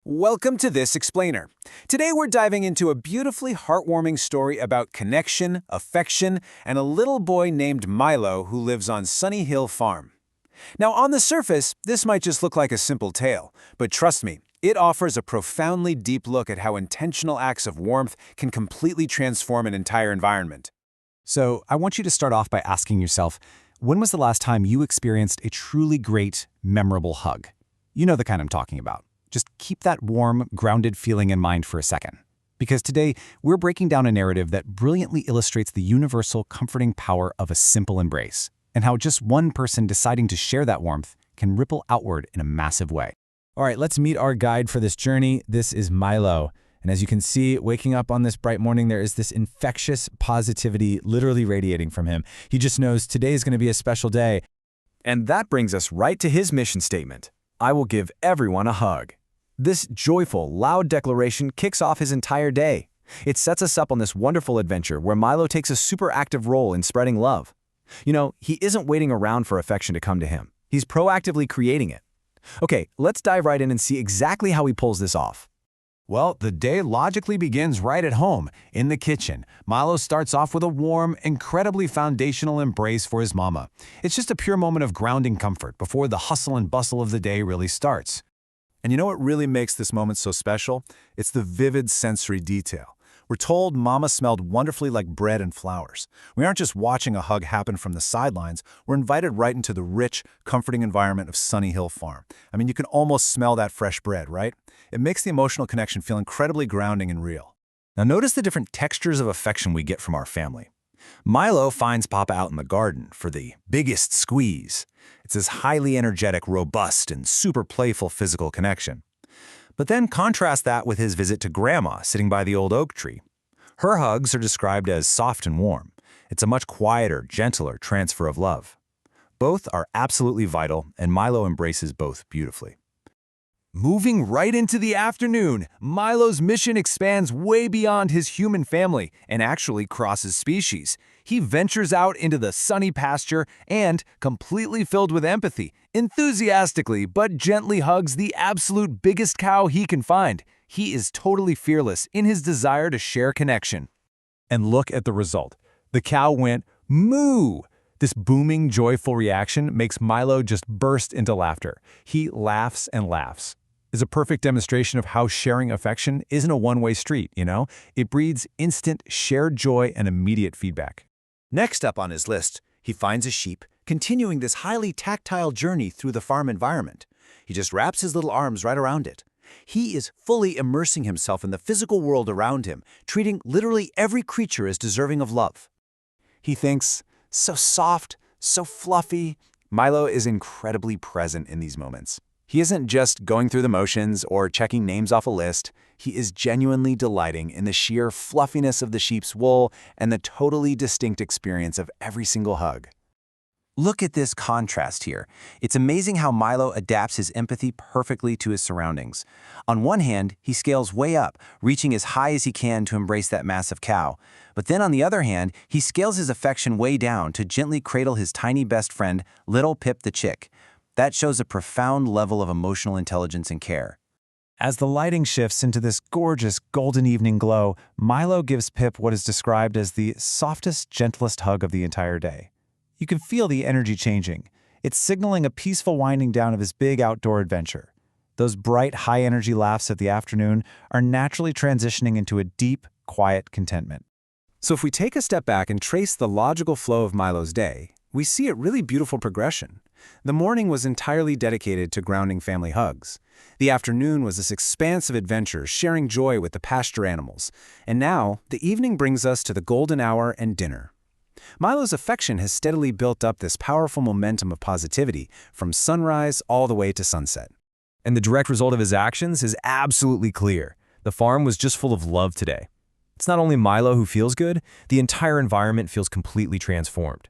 Welcome to This Explainer. Today we're diving into a beautifully heartwarming story about connection, affection, and a little boy named Milo who lives on Sunny Hill Farm. Now, on the surface, this might just look like a simple tale, but trust me, it offers a profoundly deep look at how intentional acts of warmth can completely transform an entire environment. So, I want you to start off by asking yourself, when was the last time you experienced a truly great, memorable hug? You know the kind I'm talking about. Just keep that warm, grounded feeling in mind for a second. Because today, we're breaking down a narrative that brilliantly illustrates the universal, comforting power of a simple embrace, and how just one person deciding to share that warmth can ripple outward in a massive way. All right, let's meet our guide for this journey. This is Milo. And as you can see, waking up on this bright morning, there is this infectious positivity literally radiating from him. He just knows today is going to be a special day. And that brings us right to his mission statement. I will give everyone a hug. This joyful, loud declaration kicks off his entire day. It sets us up on this wonderful adventure where Milo takes a super active role in spreading love. You know, he isn't waiting around for affection to come to him. He's proactively creating it. Okay, let's dive right in and see exactly how he pulls this off. Well, the day logically begins right at home, in the kitchen. Milo starts off with a warm, incredibly foundational embrace for his mama. It's just a pure moment of grounding comfort before the hustle and bustle of the day really starts. And you know what really makes this moment so special? It's the vivid sensory detail. We're told Mama smelled wonderfully like bread and flowers. We aren't just watching a hug happen from the sidelines, we're invited right into the rich, comforting environment of Sunny Hill Farm. I mean, you can almost smell that fresh bread, right? It makes the emotional connection feel incredibly grounding and real. Now notice the different textures of affection we get from our family. Milo finds Papa out in the garden for the biggest squeeze. It's this highly energetic, robust, and super playful physical connection. But then contrast that with his visit to Grandma sitting by the old oak tree. Her hugs are described as soft and warm. It's a much quieter, gentler transfer of love. Both are absolutely vital, and Milo embraces both beautifully. Moving right into the afternoon, Milo's mission expands way beyond his human family and actually crosses species. He ventures out into the sunny pasture and, completely filled with empathy, enthusiastically but gently hugs the absolute biggest cow he can find. He is totally fearless in his desire to share connection. And look at the result. The cow went moo. This booming, joyful reaction makes Milo just burst into laughter. He laughs and laughs. Is a perfect demonstration of how sharing affection isn't a one-way street, you know? It breeds instant, shared joy and immediate feedback. Next up on his list, he finds a sheep, continuing this highly tactile journey through the farm environment. He just wraps his little arms right around it. He is fully immersing himself in the physical world around him, treating literally every creature as deserving of love. He thinks, so soft, so fluffy. Milo is incredibly present in these moments. He isn't just going through the motions or checking names off a list. He is genuinely delighting in the sheer fluffiness of the sheep's wool and the totally distinct experience of every single hug. Look at this contrast here. It's amazing how Milo adapts his empathy perfectly to his surroundings. On one hand, he scales way up, reaching as high as he can to embrace that massive cow. But then on the other hand, he scales his affection way down to gently cradle his tiny best friend, little Pip the chick. That shows a profound level of emotional intelligence and care. As the lighting shifts into this gorgeous golden evening glow, Milo gives Pip what is described as the softest, gentlest hug of the entire day. You can feel the energy changing. It's signaling a peaceful winding down of his big outdoor adventure. Those bright, high-energy laughs of the afternoon are naturally transitioning into a deep, quiet contentment. So if we take a step back and trace the logical flow of Milo's day, we see a really beautiful progression. The morning was entirely dedicated to grounding family hugs. The afternoon was this expansive adventure sharing joy with the pasture animals. And now, the evening brings us to the golden hour and dinner. Milo's affection has steadily built up this powerful momentum of positivity from sunrise all the way to sunset. And the direct result of his actions is absolutely clear. The farm was just full of love today. It's not only Milo who feels good, the entire environment feels completely transformed.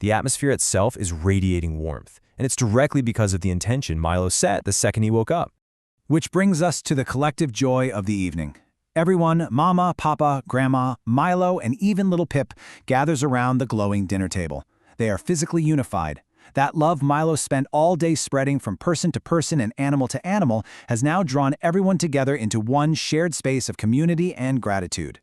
The atmosphere itself is radiating warmth, and it's directly because of the intention Milo set the second he woke up. Which brings us to the collective joy of the evening. Everyone, Mama, Papa, Grandma, Milo, and even little Pip gathers around the glowing dinner table. They are physically unified. That love Milo spent all day spreading from person to person and animal to animal has now drawn everyone together into one shared space of community and gratitude.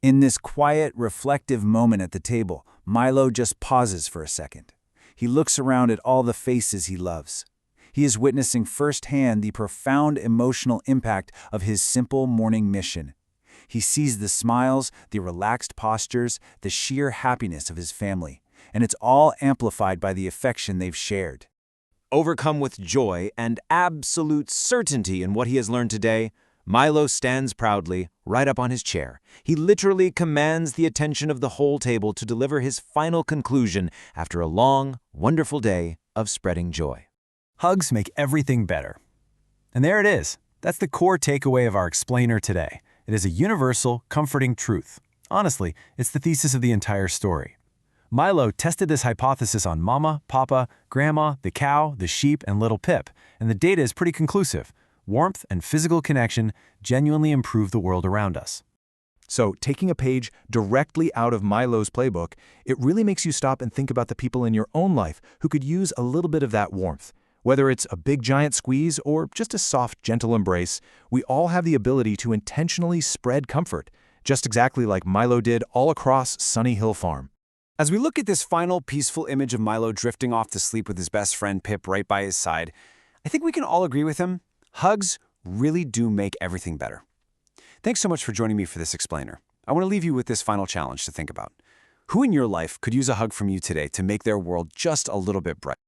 In this quiet, reflective moment at the table, Milo just pauses for a second. He looks around at all the faces he loves. He is witnessing firsthand the profound emotional impact of his simple morning mission. He sees the smiles, the relaxed postures, the sheer happiness of his family, and it's all amplified by the affection they've shared. Overcome with joy and absolute certainty in what he has learned today, Milo stands proudly, right up on his chair. He literally commands the attention of the whole table to deliver his final conclusion after a long, wonderful day of spreading joy. Hugs make everything better. And there it is. That's the core takeaway of our explainer today. It is a universal, comforting truth. Honestly, it's the thesis of the entire story. Milo tested this hypothesis on Mama, Papa, Grandma, the cow, the sheep, and little Pip, and the data is pretty conclusive. Warmth and physical connection genuinely improve the world around us. So, taking a page directly out of Milo's playbook, it really makes you stop and think about the people in your own life who could use a little bit of that warmth. Whether it's a big giant squeeze or just a soft, gentle embrace, we all have the ability to intentionally spread comfort, just exactly like Milo did all across Sunny Hill Farm. As we look at this final peaceful image of Milo drifting off to sleep with his best friend Pip right by his side, I think we can all agree with him. Hugs really do make everything better. Thanks so much for joining me for this explainer. I want to leave you with this final challenge to think about. Who in your life could use a hug from you today to make their world just a little bit brighter?